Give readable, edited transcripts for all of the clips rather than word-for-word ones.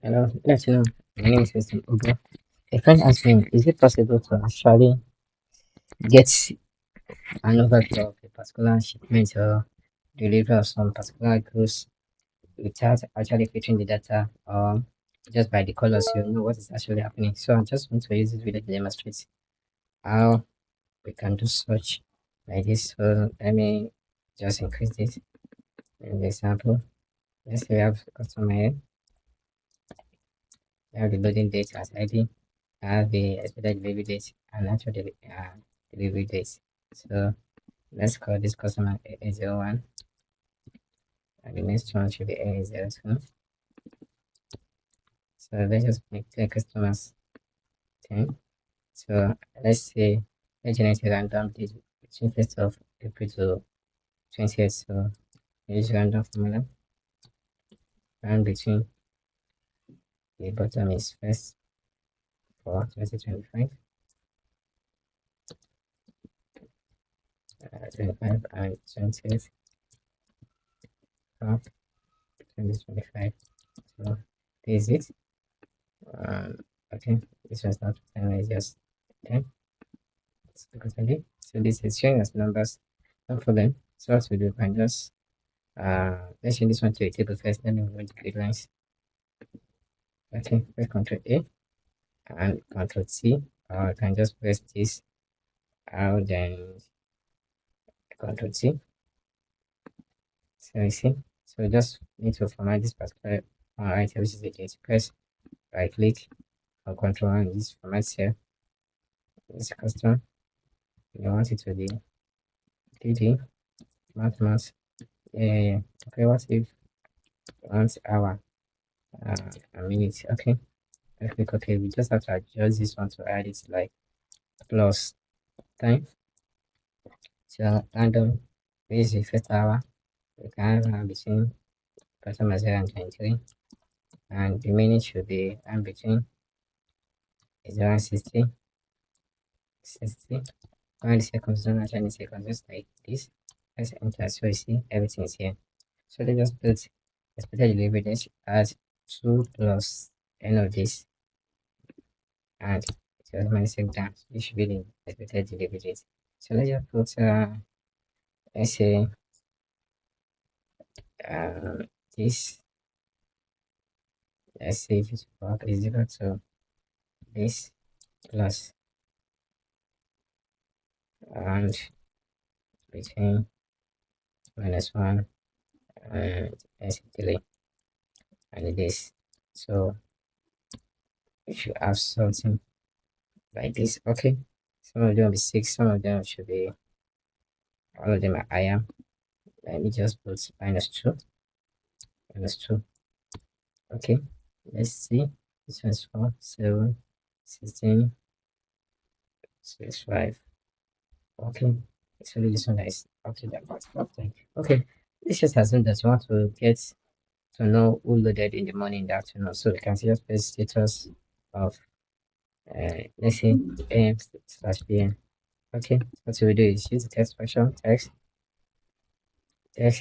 Hello, good afternoon. My name is Mr. Ugo. A friend asked me, is it possible to actually get an overview of a particular shipment or delivery of some particular goods without actually fetching the data or just by the colors you know what is actually happening? So I just want to use this video to demonstrate how we can do such like this. So let me just increase this in the example. Let's say we have customer here, we have the loading date as ID. Have the expected delivery date and actual delivery date. So let's call this customer A01 and the next one should be A02. So let's just make the customers 10. So let's say let's generate a random date between 1st of April to 20th. So use random formula and between the bottom is 1st for 2025, 25 and 20th for 2025. So this is it. Okay, this one's not 10, it's just 10. Let's look at it. So this is showing us numbers, no problem. So what we do, we can just let's change this one to a table first, then we want the grid lines. Okay, press Ctrl A and Ctrl C, or I can just press this out, then Ctrl C. So you see, so we just need to format this particular item, which is the date. Press right click or Ctrl and this format here. This custom. You want it to be DD math. Yeah. Okay, what if once hour a minute? Okay, let's click OK. We just have to adjust this one to add it like plus time. So random this is the first hour. We can have between customer 0 and 23, and the minute should be between 0 and 60. When the seconds don't actually seconds, just like this. Let's enter so you see everything is here. So they just put expected delivery date as 2 plus n of this, and just minus down. This should be the expected delivery date. So let's just put let's say this, let's say if it's is equal to this plus and between -1 and -3 and this. So we should have something like this. Okay, some of them will be 6, some of them should be, all of them are higher. Let me just put -2. Okay, let's see. This one's 4, 7, 16, 65. Okay, so this one is up to that part. Okay, this just assumes that you want to get to know who loaded in the morning, in the afternoon. So you can see just press status of let's say AM/PM. Okay, what we do is use the text function, text,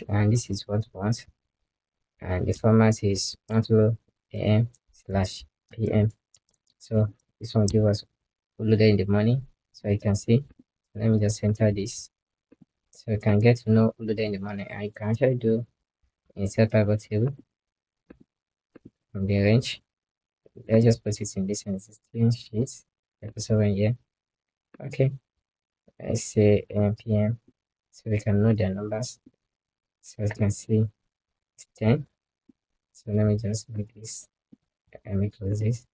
and this is what we want, and the format is 12 AM/PM. So this one give us who loaded in the morning. So you can see, let me just enter this. So you can get to know who loaded in the morning, and you can actually do insert pivot table from the range. Let's just put it in this existing sheet, episode 1 here. Okay, let's say PM, so we can know their numbers. So you can see it's 10. So let me just make this, let me close this.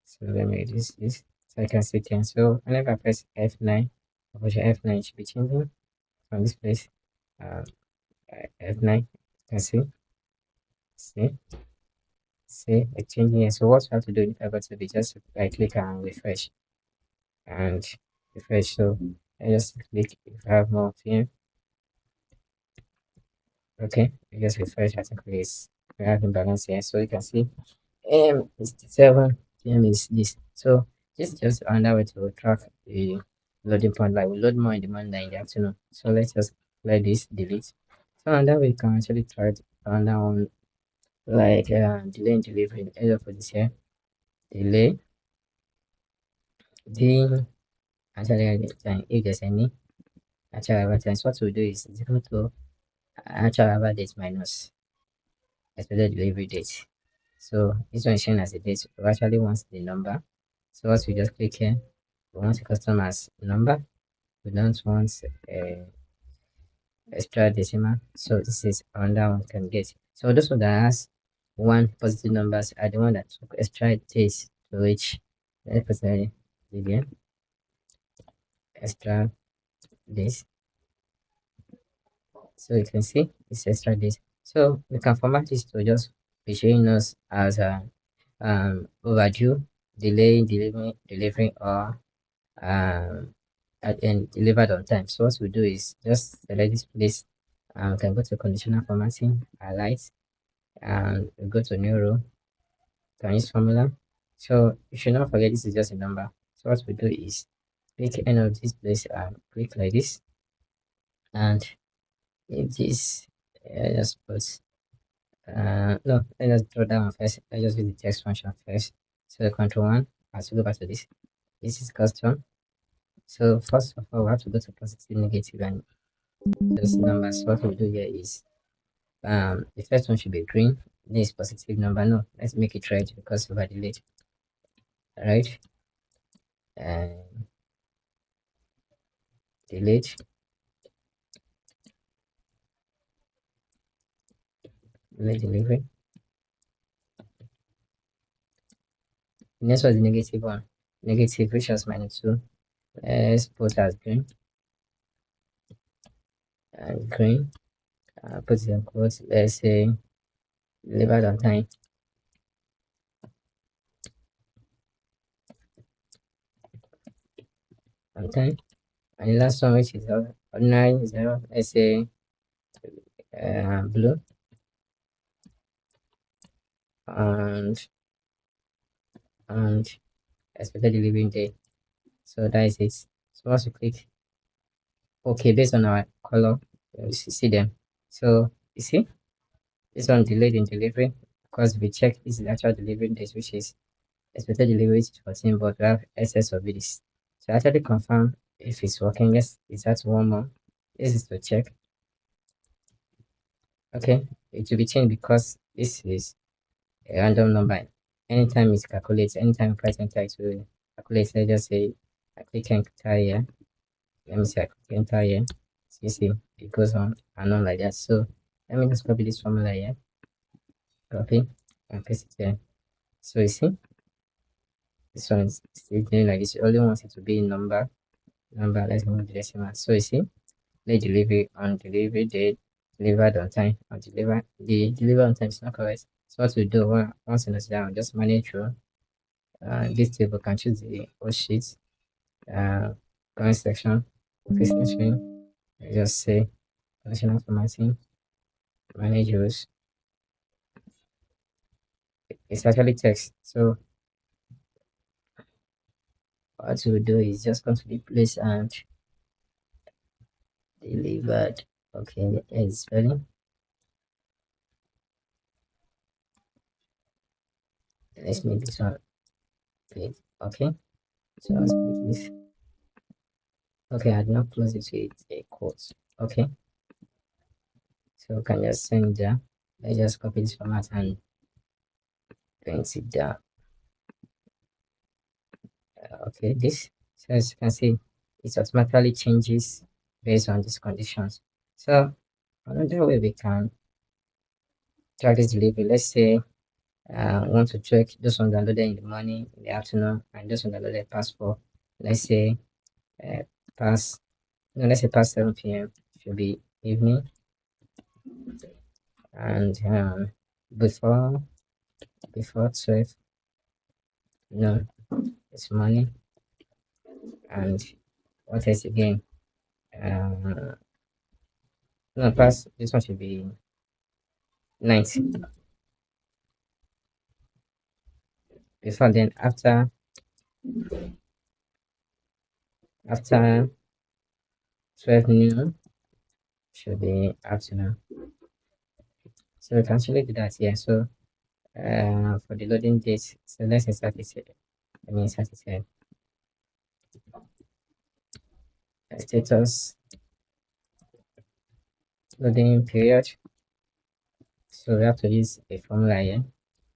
So let me reduce this. So I can see 10. So whenever I press F9, F9 should be changing from this place. F9, you can see it's changing here. So what you have to do if I go to be just right click and refresh. So I just click if I have more PM. Okay, I just refresh. I think we have imbalance here. So you can see AM is 7, PM is this. So this is just another way to track the loading point. Like we load more in the morning than in the afternoon. So let's just let this delete. So another way you can actually try it, another one like delay in delivery. Let's just put this here. Delay the actual arrival time. If there's any actual arrival time, so what we'll do is equal to actual arrival date minus expected delivery date. So this one is shown as a date. We actually want the number. So once we just click here, we want the customer's number. We don't want extra decimal. So this is another one can get. So those one that has one positive numbers are the one that took extra days to reach. Let personally again extra days. So you can see it's extra days. So we can format this to just be showing us as a overdue, delay, delivering, or and delivered on time. So what we do is just select this place. We can go to conditional formatting, highlight, and we go to new row. Can use formula. So you should not forget this is just a number. So what we do is click any of this place and click like this, and if this just put no, let's just draw that one first. Let's just use the text function first. So control one, as we go back to this, this is custom. So first of all, we have to go to positive, negative, and those numbers. What we do here is the first one should be green. This positive number. No, let's make it red because of the delete. Right? And delete. Delete delivery. The next was the negative one. Negative, which was -2. Let's put as green. And green. Put it in quotes. Let's say delivered on time. On time. And the last one, which is ordinary 0. Let's say blue. And expected delivery date. So that is it. So once you click OK based on our color, you see them. So you see this one delayed in delivery because we check this is actual delivery date, which is expected delivery is 14, but we have excess of this. So actually confirm if it's working. Yes, it's at one more. This is to check. Okay, it will be changed because this is a random number. Anytime it calculates, anytime press enter, it will calculate. Let's just say I click enter here. Let me see, I click enter here. So you see, it goes on and on like that. So let me just copy this formula here. Copy and paste it here. So you see, this one is still doing like this. You only want it to be number. Let's move the decimal. So you see, late delivery on delivery date, delivered on time, or the deliver on time is not correct. So what we do once in a down, just manage through this table. Can choose the whole sheet, comment section, paste section. Just say conditional formatting, manage rows. It's actually text. So what we do is just come to the place and delivered. Okay, it's spelling. Let's make this one big. Okay, so let's make this. Okay, I did not close it with a quote. Okay, so we can just send it there. Let's just copy this format and paste it down. Okay, this, so as you can see, it automatically changes based on these conditions. So another way we can track this delivery, let's say want to check those ones downloaded in the morning, in the afternoon, and those ones downloaded past 4. Let's say past, no, let's say past 7 p.m. should be evening, and before 12, no, it's morning, and what else again? No, past, this one should be night. Before then, after 12 noon should be afternoon. So we can actually do that here. So for the loading date. So let's start it here. I mean, start it here. Status loading period. So we have to use a formula here.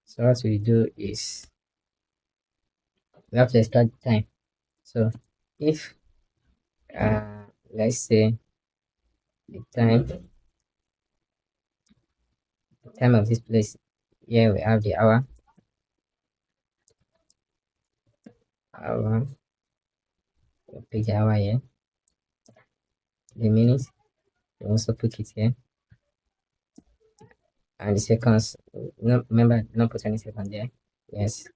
So what we do is we have to extract the time. So if let's say the time of this place, here we have the hour, we'll pick the hour here, the minute, we also put it here, and the seconds, no, remember, not put any second there. Yes,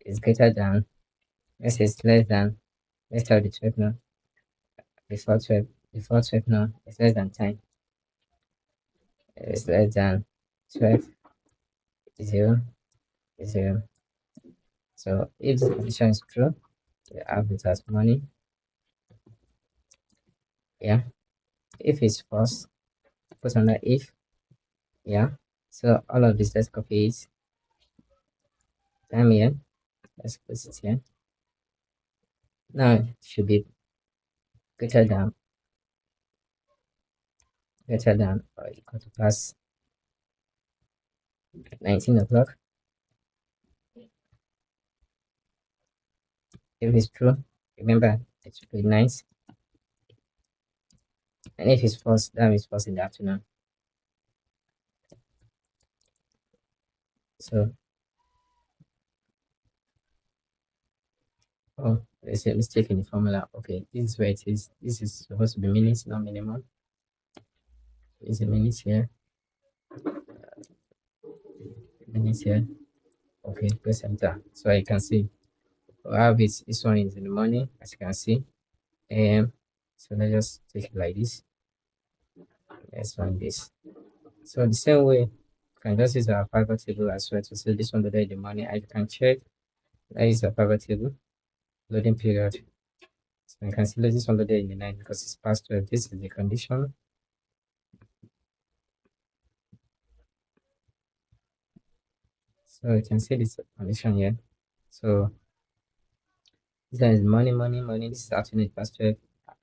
it's greater than, yes, it's less than, let's tell the 12 now, before 12 now, it's less than 10, it's less than 12, 0, 0. So if the condition is true, we have it as money. Yeah. If it's false, put under if. Yeah. So all of this, let's copy it. Time here. Let's put it here. Now it should be greater than or equal to plus 19 o'clock. If it's true, remember it should be nice. And if it's false, that means false in the afternoon. So, oh, there's a mistake in the formula. Okay, this is where it is. This is supposed to be minutes, not minimum. It's a minute here. Minutes here. Okay, press enter. So I can see. I have it. This one is in the morning, as you can see. So let's just take it like this. Let's run this. So the same way, you can just use our pivot table as well to see this one loaded in the morning. I can check. That is a pivot table loading period. So you can see this one loaded in the night because it's past 12. This is the condition. So you can see this condition here. So this one is morning. This is afternoon, past 12,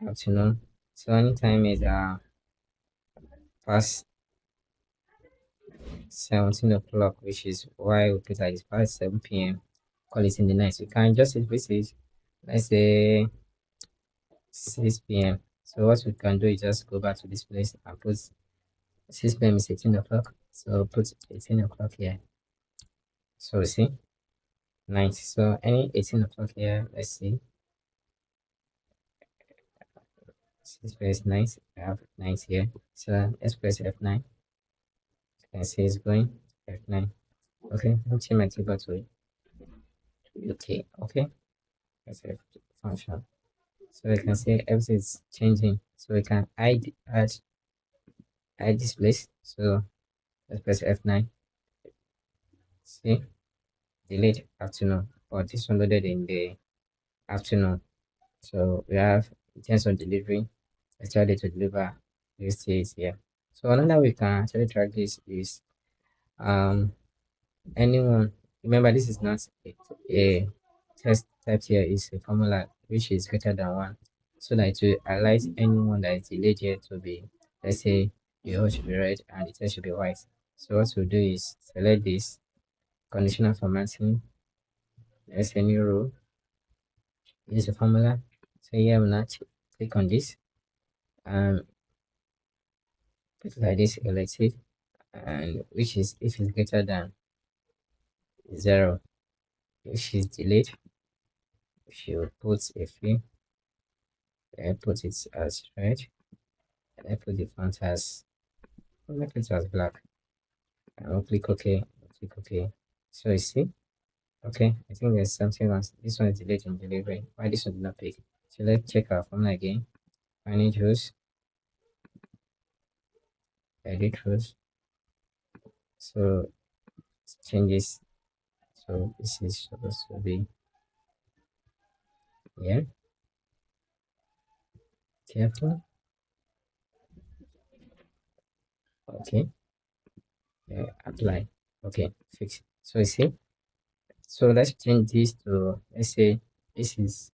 afternoon. So anytime is past 17 o'clock, which is why we put that it's past 7 p.m. Call it in the night. So you can just say, let's say 6 p.m. So what we can do is just go back to this place and put 6 p.m. is 18 o'clock. So put 18 o'clock here. So see, night. So any 18 o'clock here, let's see. 6 press 9. I have 9 here. So let's press F9. You can see it's going F9. Okay, let me change my keyboard to UK. Okay, that's a function. So you can see everything is changing. So we can add this place. So let's press F9. See, delete afternoon. Or this one loaded in the afternoon. So we have in terms of delivery, I started to deliver this is here. So another way we can actually track this is anyone. Remember, this is not a test type here, is a formula which is greater than 1. So that to highlight anyone that is delayed here to be, let's say, the whole should be red and the text should be white. So what we'll do is select this conditional formatting, let's say new row, use a formula. So here I'm not click on this and put like this elected, and which is if it's greater than 0, which is delayed, she will put a fill. I put it as red, and I put the font as, I'll make it as black. And I'll click OK. Click OK. So you see, okay, I think there's something else. This one is delayed in delivery. Why this one did not pick? So let's check our formula again. Manage rows, edit rows. So it changes. So this is supposed to be here. Careful. Okay. Apply. Okay, fix. So you see, so let's change this to, let's say this is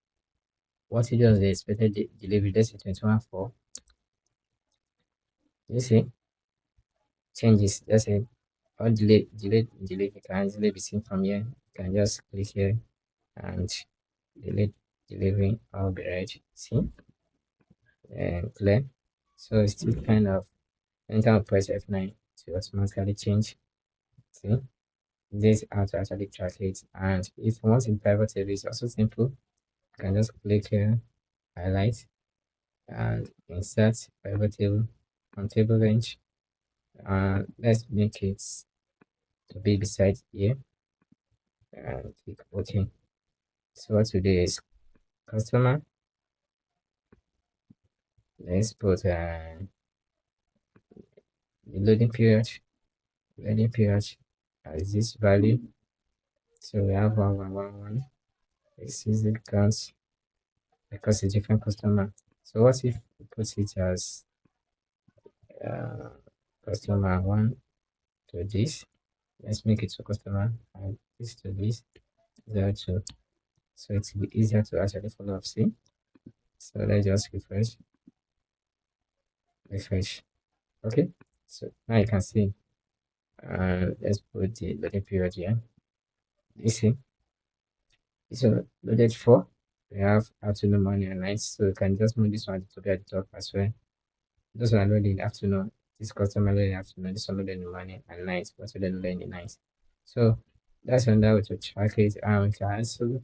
what it was the expected delivery, let's say 21 4. You see, changes, let's say or delete, you can easily be seen from here. You can just click here and delete delivery, all be right. See, and clear. So it's still kind of, anytime I press F9 to automatically change. See, this is how to actually track it. And if you want in pivot table, it's also simple. You can just click here, highlight, and insert pivot table on table range. Let's make it to be beside here and click OK. So what we do is customer. Let's put the loading period. Loading period as this value. So we have 1111. This is the count because it's a different customer. So what if we put it as uh, customer 1 to this? Let's make it to customer and this to this 02. So it will be easier to actually follow up. See? So let's just refresh. Refresh. Okay. So now you can see. Let's put the loading period here. You see? So loaded 4. We have afternoon, morning, and night. So you can just move this one to be at the top as well. This one loaded in the afternoon. This customer loaded in the afternoon. This one loaded in the morning and night. What's loaded in the night. So that's another way to track it. And we can also